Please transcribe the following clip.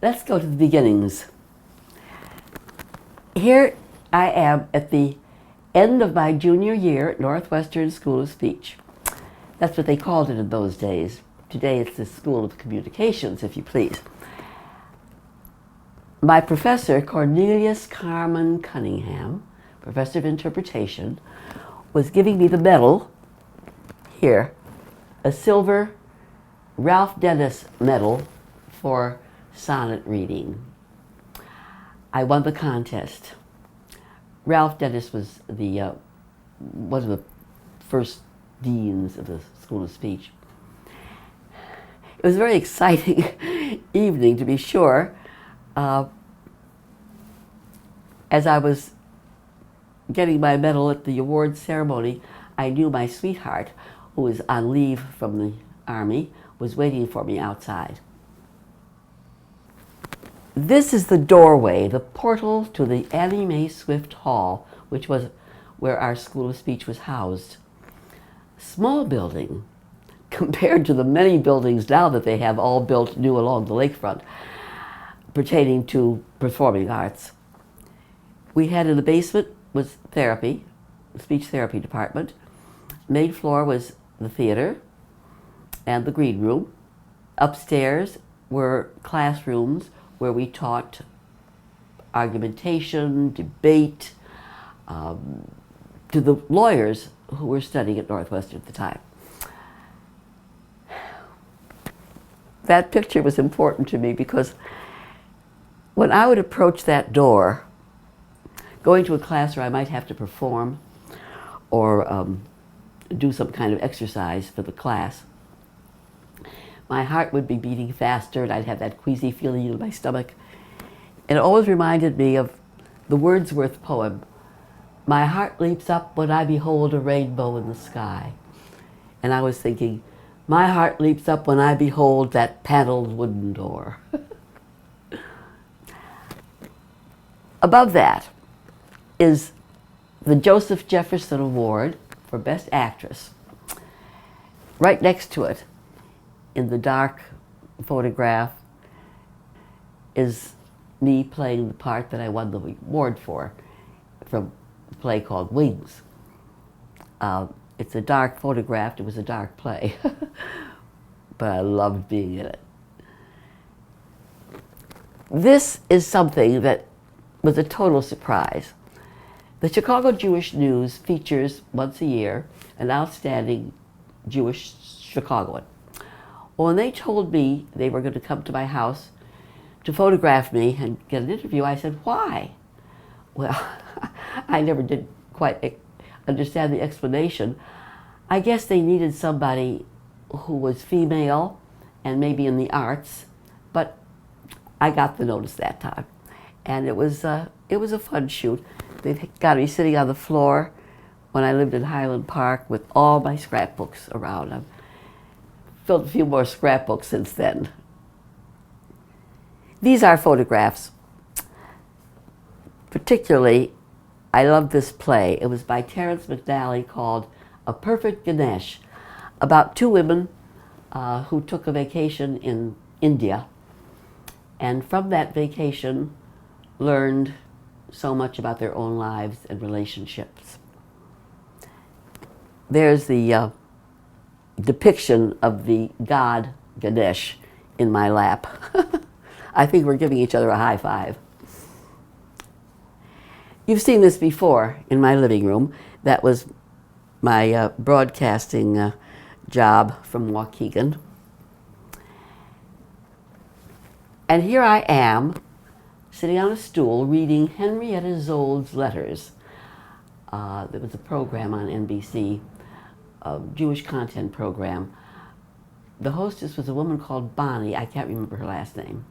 Let's go to the beginnings. Here I am at the end of my junior year at Northwestern School of Speech. That's what they called it in those days. Today it's the School of Communications, if you please. My professor, Cornelius Carmen Cunningham, professor of interpretation, was giving me the medal, here, a silver Ralph Dennis medal for sonnet reading. I won the contest. Ralph Dennis was one of the first deans of the School of Speech. It was a very exciting evening, to be sure. As I was getting my medal at the awards ceremony, I knew my sweetheart, who was on leave from the Army, was waiting for me outside. This is the doorway, the portal to the Annie Mae Swift Hall, which was where our School of Speech was housed. Small building compared to the many buildings now that they have all built new along the lakefront pertaining to performing arts. We had in the basement was therapy, the speech therapy department. Main floor was the theater and the green room. Upstairs were classrooms where we taught argumentation, debate, to the lawyers who were studying at Northwestern at the time. That picture was important to me because when I would approach that door, going to a class where I might have to perform or do some kind of exercise for the class, my heart would be beating faster and I'd have that queasy feeling in my stomach. And it always reminded me of the Wordsworth poem, "My heart leaps up when I behold a rainbow in the sky." And I was thinking, my heart leaps up when I behold that paneled wooden door. Above that is the Joseph Jefferson Award for Best Actress. Right next to it, in the dark photograph, is me playing the part that I won the award for, from a play called Wings. It's a dark photograph, it was a dark play, but I loved being in it. This is something that was a total surprise. The Chicago Jewish News features once a year an outstanding Jewish Chicagoan. Well, when they told me they were going to come to my house to photograph me and get an interview, I said, why? Well, I never did quite understand the explanation. I guess they needed somebody who was female and maybe in the arts, but I got the notice that time. And it was a fun shoot. They got me sitting on the floor when I lived in Highland Park with all my scrapbooks around. I've filled a few more scrapbooks since then. These are photographs. Particularly, I love this play. It was by Terence McNally called A Perfect Ganesh, about two women who took a vacation in India, and from that vacation learned so much about their own lives and relationships. There's the depiction of the god Ganesh in my lap. I think we're giving each other a high five. You've seen this before in my living room. That was my broadcasting job from Waukegan. And here I am, sitting on a stool, reading Henrietta Zold's letters. There was a program on NBC, a Jewish content program. The hostess was a woman called Bonnie. I can't remember her last name.